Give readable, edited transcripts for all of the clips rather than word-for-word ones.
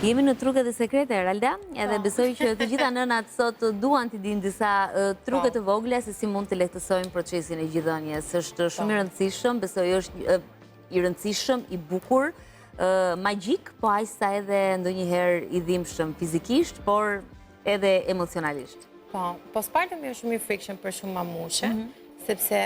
Jemi në truke dhe sekrete, Eralda, edhe besoj që të gjitha nënat sot duan të dinë disa truke të vogla se si mund të lehtësojnë procesin e gjithëdhënies. Është shumë i rëndësishëm, besoj është i rëndësishëm, i bukur, magjik, po aq sa edhe ndonjëherë i dhimbshëm fizikisht, por edhe emocionalisht. Po spartëm është shumë i frikshëm për shumë mamushe, sepse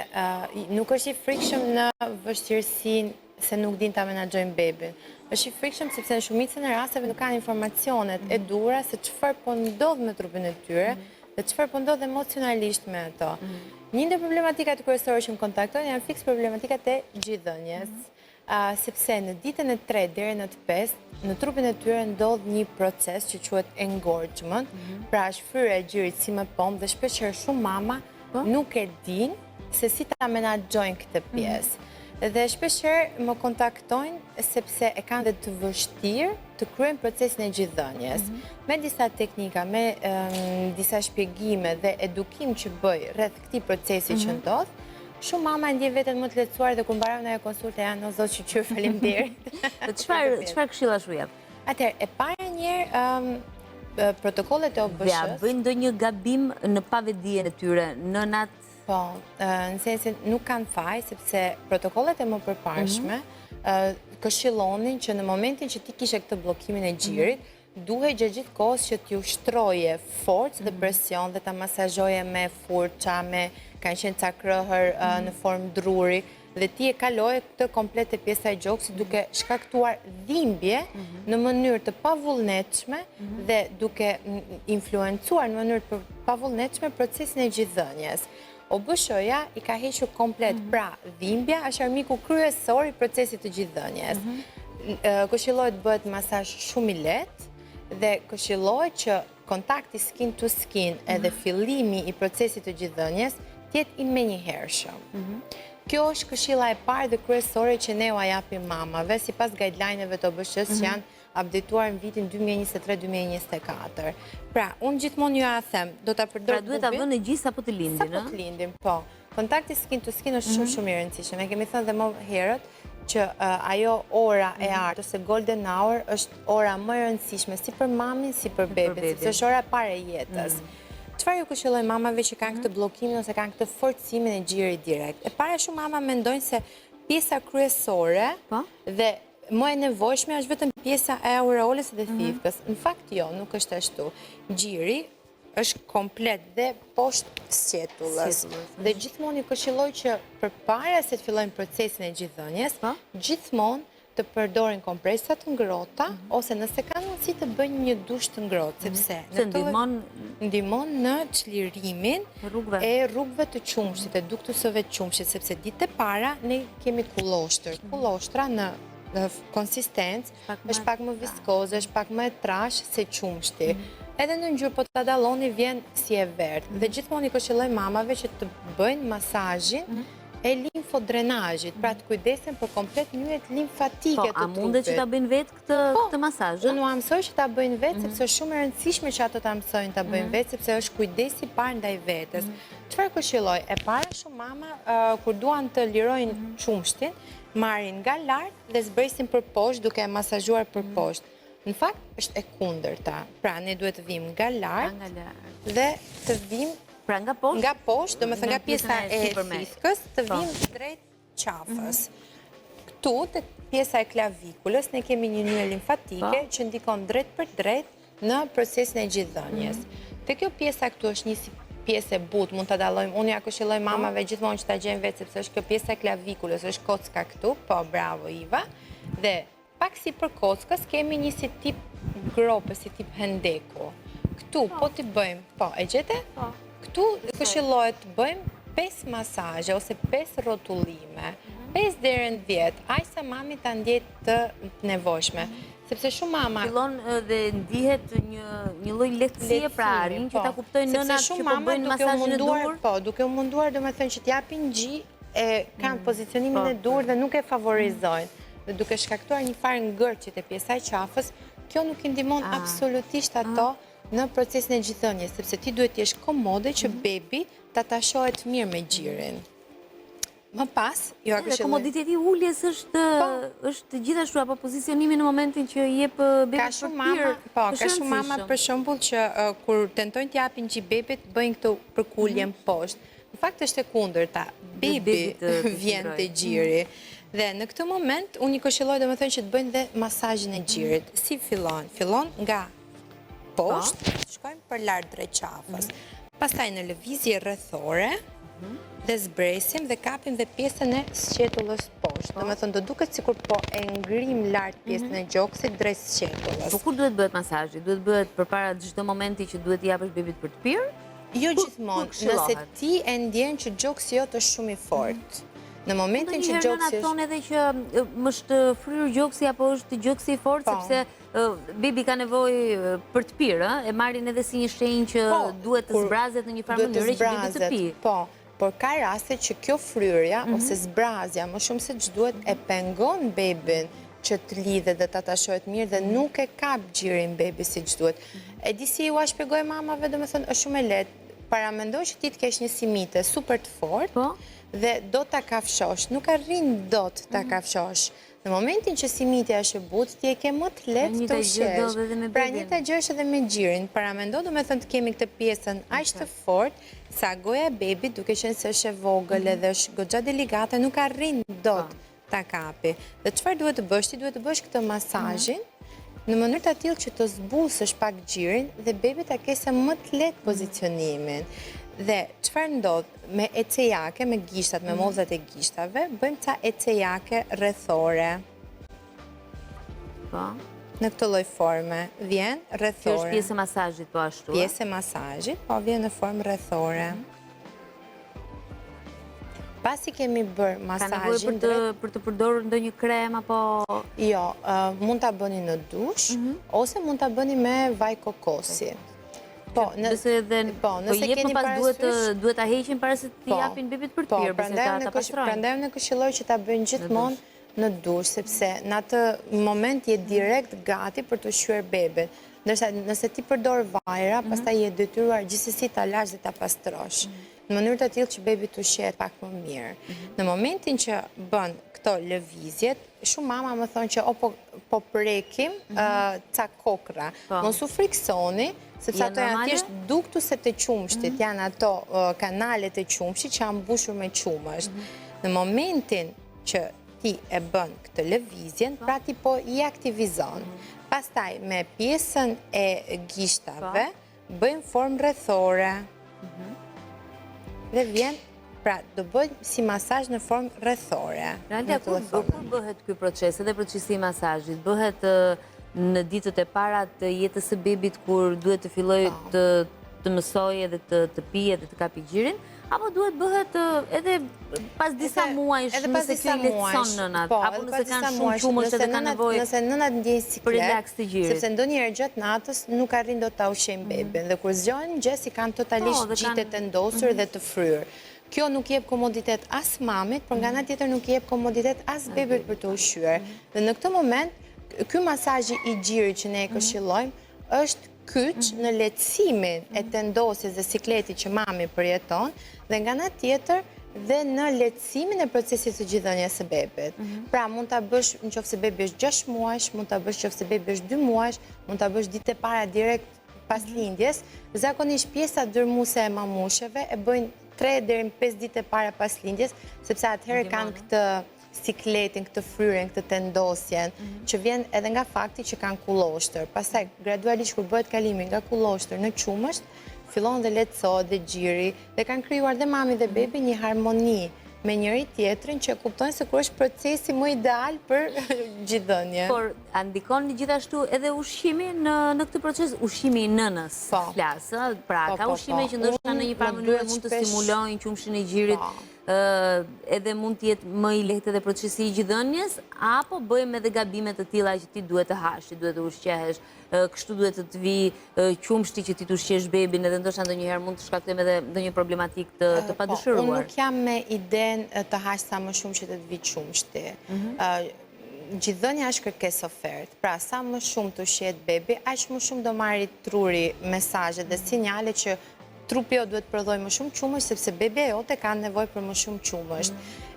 nuk është i frikshëm në vështirësinë se nuk din ta menaxhojnë bebin. Është i frikshëm sepse në shumicën e rasteve nuk kanë informacionet e duhura se çfarë po ndodh me trupin e tyre dhe çfarë po ndodh emocionalisht me ato. Një ndër problematikat kryesore që më kontaktojnë janë fiks problematikat e gjithëdhënies, sepse në ditën e 3 deri në të 5 në trupin e tyre ndodh një proces që quhet engorgement, pra shfryrja e gjirit si më pompë dhe shpeshherë shumë mama nuk e din se si ta menaxhojnë këtë pjesë. Dhe shpeshherë më kontaktojnë sepse e kanë dhe të vështirë të kryejnë procesin e gjithëdhënies. Me disa teknika, me disa shpjegime dhe edukim që bëj rreth këtij procesi që ndodh, shumë mama ndjen veten më të lehtësuar dhe kur mbaron ajo konsulta janë o zot shqyr faleminderit. Çfarë këshilla ju jap? Atëherë, e para njëherë protokollet e OBSH-s. Ja bëjnë ndonjë gabim në pavedijen e tyre, nënat. Po, në sensin nuk kanë faj, sepse protokollet e më përparshme këshillonin që në momentin që ti kishe këtë bllokimin e gjirit, duhet gjatë gjithë kohës që t'ju shtroje forcë dhe presion dhe ta masazhoje me furça, me kanë qenë ca krëhër në formë druri, dhe ti e kaloje këtë komplet e pjesa e gjoksit duke shkaktuar dhimbje në mënyrë të pavullnetshme dhe duke influencuar në mënyrë të pavullnetshme procesin e gjithëdhënies. OBSH-ja i ka hequr komplet, pra dhimbja është armiku kryesor i procesit të gjithëdhënies. Këshillohet bëhet masazh shumë i lehtë dhe këshillohet që kontakti skin to skin edhe fillimi i procesit të gjithëdhënies të jetë i menjëhershëm. Kjo është këshilla e parë dhe kryesore që ne u japim mamave sipas guideline-eve të OBSH-s që janë updateuar në vitin 2023-2024. Pra, unë gjithmonë ju a them, do ta përdor. Pra duhet ta vënë në gjithë sapo të lindin, ëh? Sapo të lindin, po. Kontakti skin to skin është shumë i rëndësishëm. Ne kemi thënë dhe më herët që ajo ora e artë ose golden hour është ora më e rëndësishme si për mamin si për bebin, sepse është ora e parë e jetës. Çfarë ju këshilloj mamave që kanë këtë bllokimin ose kanë këtë forcimin e gjirit direkt? E para shumë mama mendojnë se pjesa kryesore dhe më e nevojshme është vetëm pjesa e aureolës dhe thithkës. Në fakt jo, nuk është ashtu. Gjiri është komplet dhe poshtë sqetullës. Dhe gjithmonë ju këshilloj që përpara se të fillojnë procesin e gjithëdhënies, gjithmonë të përdorin kompresa të ngrohta ose nëse kanë mundësi të bëjnë një dush të ngrohtë, sepse ndihmon në çlirimin e rrugëve të qumshit, e duktusëve të qumshit, sepse ditët e para ne kemi kulloshtër. Kullostra në konsistencë është pak më viskoze, është pak më e trashë se qumshti. Edhe në ngjyrë po ta dalloni vjen si e verdhë. Dhe gjithmonë i këshilloj mamave që të bëjnë masazhin e limfodrenazhit, pra të kujdesen për komplet nyjet limfatike të trupit. Po, a mundet që ta bëjnë vetë këtë masazh? Unë u mësoj që ta bëjnë vetë, sepse është shumë e rëndësishme që ato ta mësojnë ta bëjnë vetë, sepse është kujdesi parë ndaj vetes. Çfarë këshilloj? E para shumë mama kur duan të lirojnë qumshtin, marrin nga lart dhe zbresin për poshtë duke e masazhuar për poshtë. Në fakt është e kundërta. Pra ne duhet të vim nga lart dhe të vim nga poshtë, do me thënë nga pjesa e thithkës, të vim drejt qafës. Këtu, të pjesa e klavikulës, ne kemi një nyje limfatike që ndikon drejt për drejt në procesin e gjithëdhënies. Te kjo pjesa këtu është një si pjesë e butë, mund të dallojmë. Unë ja këshilloj mamave gjithmonë që ta gjejnë vetë, sepse është kjo pjesa e klavikulës, është kocka këtu, po bravo Iva, dhe pak si për kockës kemi një si tip grope, si tip hendeku. Këtu, po t'i bëjmë, po, e gjete? Këtu këshillohet të bëjmë 5 masazhe ose 5 rrotullime, 5 deri në 10, aq sa mami ta ndjet të nevojshme. Sepse shumë mama fillon dhe ndihet një lloj lehtësie, pra arrin që ta kuptojnë nënat që po bëjnë masazhin e dur. Po, duke u munduar domethënë që t'japin gjë, kanë pozicionimin e dur dhe nuk e favorizojnë. Dhe duke shkaktuar një farë ngërçit e pjesa e qafës, kjo nuk i ndihmon absolutisht ato në procesin e gjithëdhënies, sepse ti duhet të jesh komode që bebi ta tashohet mirë me gjirin. Më pas, ju a Edhe këshilloj. komoditeti uljes është gjithashtu, apo pozicionimi në momentin që jep bebit Ka për shumë të pirë, mama, po, ka shumë mama për shembull që kur tentojnë t'japin bebit, bëjnë këto përkuljen poshtë. Në fakt është e kundërta. Bebi bebit të vjen qëndroj. te gjiri. Dhe në këtë moment unë i këshilloj domethënë që të bëjnë dhe masazhin e gjirit. Si fillon? Fillon nga poshtë, shkojmë për lart drejt qafës. Pastaj në lëvizje rrethore, dhe zbresim dhe kapim dhe pjesën e sqetullës poshtë. Domethënë do duket sikur po e ngrim lart pjesën e gjoksit drejt sqetullës. Po kur duhet bëhet masazhi? Duhet bëhet përpara çdo momenti që duhet t'i japësh bebit për të pirë? Jo gjithmonë, nëse ti e ndjen që gjoksi jot është shumë i fortë. Në momentin që gjoksi është... thonë edhe që më është fryrë gjoksi apo është gjoksi i fortë, sepse bebi ka nevojë për të pirë, e marrin edhe si një shenjë që duhet të zbrazet në një farë mënyrë që bebi të pi. Po, por ka raste që kjo fryrja ose zbrazja më shumë se ç'duhet e pengon bebin që të lidhet dhe të atashohet mirë dhe nuk e kap gjirin bebi si që duhet. E di si ju a shpjegoj mamave, domethënë është shumë e lehtë. Paramendoj që ti të kesh një simite super të fortë dhe do ta kafshosh, nuk arrin dot ta kafshosh. Në momentin që simitja është e butë, ti e ke më të lehtë të ushesh. Pra njëjta gjë është edhe me gjirin. Paramendo, domethënë të kemi këtë pjesën aq të fortë sa goja e bebit, duke qenë se është e vogël edhe është goxha delikate, nuk arrin dot ta kapi. Dhe çfarë duhet të bësh? Ti duhet të bësh këtë masazhin në mënyrë të tillë që të zbusësh pak gjirin dhe bebi ta kese më të lehtë pozicionimin. Dhe çfarë ndodh me ecejake, me gishtat, me mollzat e gishtave, bëjmë ca ecejake rrethore. Po. Në këtë lloj forme vjen rrethore. Kjo është pjesë e masazhit po ashtu. Pjesë e masazhit, po vjen në formë rrethore. Pasi kemi bërë masazhin... Ka nevojë për të përdorur ndonjë krem apo... Jo, mund ta bëni në dush, ose mund ta bëni me vaj kokosi. Po, nëse jep më pas duhet ta heqin para se t'i japin bebit për të pirë, prandaj unë e këshilloj që ta bëjnë gjithmonë në dush, sepse në atë moment je direkt gati për të ushqyer bebin. Ndërsa nëse ti përdor vajra, pastaj je detyruar gjithsesi ta lash dhe ta pastrosh. Në mënyrë të tillë që bebi të ushqehet pak më mirë. Në momentin që bën këto lëvizjet, shumë mama më thonë që po prekim ca kokra. Mos u friksoni, sepse ato janë thjesht duktuse të qumshtit, janë ato kanalet e qumshtit që janë mbushur me qumësht. Në momentin që ti e bën këtë lëvizjen, pra ti po i aktivizon. Pastaj me pjesën e gishtave bëjmë formë rrethore. Dhe vjen, pra, do bëjmë si masazh në formë rrethore. Randa, kur bëhet ky proces, edhe procesi i masazhit, bëhet në ditët e para të jetës së bebit kur duhet të filloj të mësoj edhe të pije dhe të kapi gjirin, apo duhet bëhet edhe pas disa muajsh nëse kjo i lehtëson nënat, apo nëse kanë shumë qumësht edhe kanë nevojë nëse nënat ndjejnë siklet, për relaks të gjirit. Sepse ndonjëherë gjatë natës nuk arrin dot ta ushqejnë bebin dhe kur zgjohen mëngjes i kanë totalisht gjitet e ndosur dhe të fryrë. Kjo nuk jep komoditet as mamit, por nga ana tjetër nuk jep komoditet as bebit për të ushqyer. Dhe në këtë moment, ky masazhi i gjirit që ne e këshillojmë është kyç në lehtësimin e tendosjes dhe sikletit që mami përjeton dhe nga ana tjetër dhe në lehtësimin e procesit të gjithëdhënies së bebit. Pra mund ta bësh nëse bebi është 6 muajsh, mund ta bësh nëse bebi është 2 muajsh, mund ta bësh ditë e para direkt pas lindjes. Zakonisht pjesa dërmuese e mamusheve e bëjnë 3 deri në 5 ditë e para pas lindjes, sepse atëherë kanë këtë sikletin, këtë fryrën, këtë tendosjen, që vjen edhe nga fakti që kanë kulloshtër. Pastaj, gradualisht kur bëhet kalimi nga kulloshtër në qumësht, fillon dhe lehtësohet dhe gjiri, dhe kanë krijuar dhe mami dhe bebi një harmoni me njëri tjetrin që kuptojnë se kur është procesi më ideal për gjithëdhënie. Por, a ndikon gjithashtu edhe ushqimi në këtë proces, ushqimi i nënës flasë, pra ka ushqime që ndoshta në një farë mënyrë mund të stimulojnë qumshin e gjirit, edhe mund të jetë më i lehtë edhe procesi i gjithëdhënies, apo bëjmë edhe gabime të tilla që ti duhet të hash, ti duhet të ushqehesh, kështu duhet të vi qumshti që ti të ushqesh bebin, edhe ndoshta ndonjëherë mund të shkaktojmë edhe ndonjë problematikë të padëshiruar. Unë nuk jam me idenë të hash sa më shumë që të vi qumshti. Gjithëdhënia është kërkesë ofertë. Pra, sa më shumë të ushqehet bebi, aq më shumë do marrë truri mesazhe dhe sinjale që trupi jo duhet prodhoj më shumë qumësht, sepse bebe jote kanë nevojë për më shumë qumësht.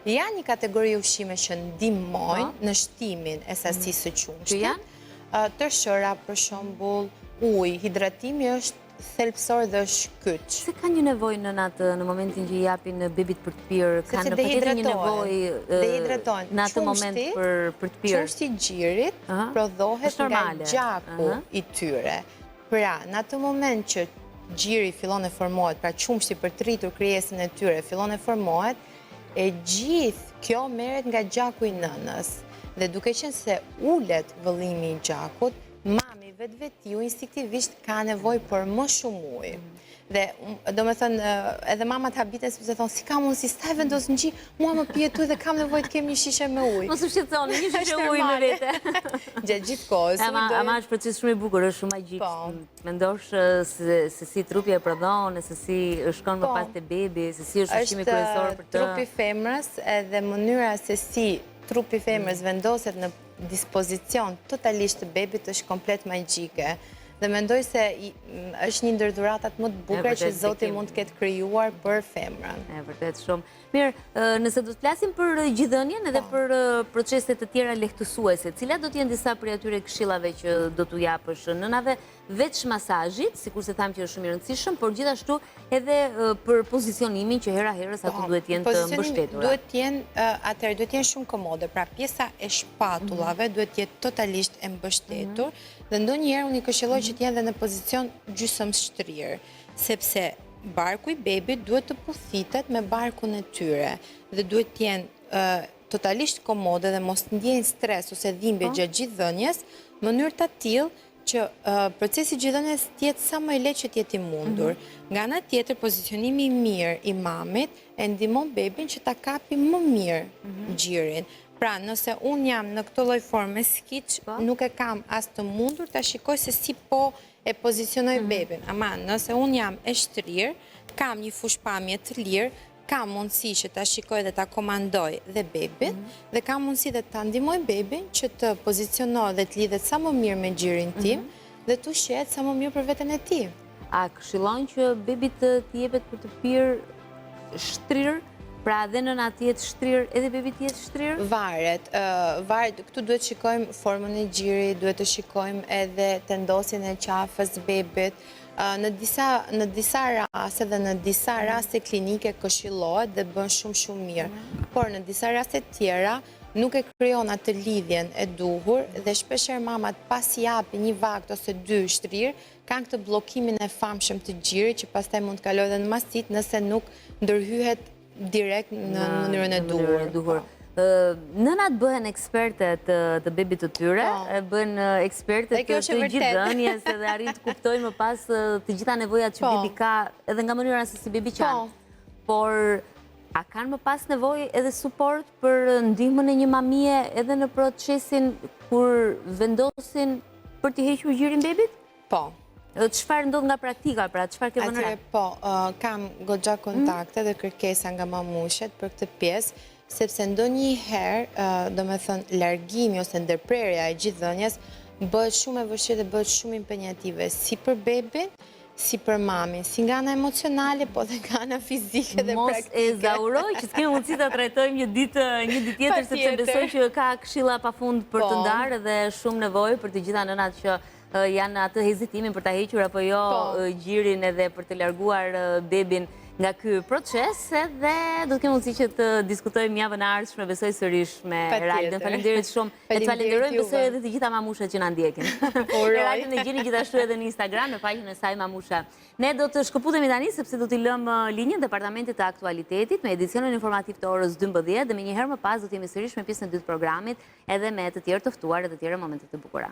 Janë një kategori ushqime që ndihmojnë në shtimin e sasisë së qumshtit. Tërshëra, për shembull, ujë, hidratimi është thelbësor dhe është kyç. Se ka një nevojë nënat në momentin që i japin bebit për të pirë, kanë patjetër një nevojë në atë moment për të pirë. Qumshti i gjirit prodhohet nga gjaku i tyre. Pra, në atë moment që gjiri fillon e formohet, pra qumshti për të rritur krijesën e tyre fillon e formohet, e gjithë kjo merret nga gjaku i nënës. Dhe duke qenë se ulet vëllimi i gjakut, mami vetë instinktivisht ka nevojë për më shumë ujë. Dhe do me thënë, edhe mamat habiten sepse thonë, si ka mundësi, s'ta e vendos në gjë, mua më pijet ujë dhe kam nevojë të kem një shishe me ujë. Mos u shqetësoni, një shishe ujë me vete. Gjatë gjithë kohës. Ama është proces shumë i bukur, është shumë magjik. Mendosh se si trupi e prodhon, se si shkon më pas te bebi, se si është ushqimi kryesor për të. Është trupi femrës edhe mënyra se si trupi femrës vendoset në dispozicion totalisht të bebit është komplet magjike. Dhe mendoj se është një ndër dhuratat më të bukura që Zoti mund të ketë krijuar për femrën. E vërtet shumë. Mirë, nëse do të flasim për gjithëdhënien edhe për procese të tjera lehtësuese, cilat do të jenë disa prej atyre këshillave që do t'u japësh nënave veç masazhit, sikur se thamë që është shumë i rëndësishëm, por gjithashtu edhe për pozicionimin që hera herës ato duhet jenë të mbështetura. Atëherë duhet jenë shumë komode, pra pjesa e shpatullave duhet jetë totalisht e mbështetur, dhe ndonjëherë unë i këshilloj që të jenë dhe në pozicion gjysmë shtrirë, sepse barku i bebit duhet të puthitet me barkun e tyre dhe duhet të jenë totalisht komode dhe mos të ndjejnë stres ose dhimbje gjatë gjithë dhënjes, në mënyrë të tillë që procesi gjithëdhënies të jetë sa më i lehtë që të jetë i mundur. Nga ana tjetër, pozicionimi i mirë i mamit e ndihmon bebin që ta kapi më mirë gjirin. Pra, nëse unë jam në këtë lloj forme skiç, nuk e kam as të mundur ta shikoj se si po e pozicionoj bebin. Ama nëse unë jam e shtrirë, kam një fushpamje të lirë, kam mundësi që ta shikoj dhe ta komandoj dhe bebin, dhe kam mundësi dhe ta ndihmoj bebin që të pozicionoj dhe të lidhet sa më mirë me gjirin tim dhe të ushqehet sa më mirë për veten e tij. A këshillon që bebit të jepet për të pirë shtrirë? Pra dhe nëna të jetë shtrirë, edhe bebi të jetë shtrirë? Varet. Këtu duhet të shikojmë formën e gjirit, duhet të shikojmë edhe tendosin e qafës bebit. Në disa raste dhe në disa raste klinike këshillohet dhe bën shumë mirë. Por në disa raste tjera nuk e krijon atë lidhjen e duhur dhe shpeshherë mamat pas i japin një vakt ose dy shtrirë, kanë këtë bllokimin e famshëm të gjirit që pastaj mund të kalojë edhe në mastit nëse nuk ndërhyhet direkt në mënyrën e duhur. Nënat bëhen eksperte të bebit të tyre, bëhen eksperte të gjithëdhënies dhe arrin të kuptojnë më pas të gjitha nevojat që bebi ka, edhe nga mënyra se si bebi qanë. Por a kanë më pas nevojë edhe suport për ndihmën e një mamie edhe në procesin kur vendosin për t'i hequr gjirin bebit? Po. Çfarë ndodh nga praktika, pra çfarë ke vënë re? Po, kam goxha kontakte dhe kërkesa nga mamushet për këtë pjesë, sepse ndonjëherë, domethënë largimi ose ndërprerja e gjithëdhënies bëhet shumë e vështirë dhe bëhet shumë impenjative, si për bebin, si për mamin, si nga ana emocionale, po dhe nga ana fizike dhe praktike. Mos e zauroj që s'kemi mundësi ta trajtojmë një ditë tjetër, sepse besoj që ka këshilla pafund për të ndarë dhe shumë nevojë për të gjitha nënat që janë atë hezitimin për ta hequr apo jo gjirin edhe për të larguar bebin nga ky proces, edhe do të kemi mundësi që të diskutojmë javën e ardhshme, besoj sërish me Eraldën. Faleminderit shumë. E të falenderojmë besoj edhe të gjitha mamushat që na ndjekin. Eraldën e gjeni gjithashtu edhe në Instagram në faqen e saj Mamusha. Ne do të shkëputemi tani sepse do t'i lëmë linjën Departamentit të Aktualitetit me edicionin informativ të orës 12 dhe me njëherë më pas do të jemi sërish me pjesën e dytë programit edhe me të tjerë të ftuar dhe të tjera momente të bukura.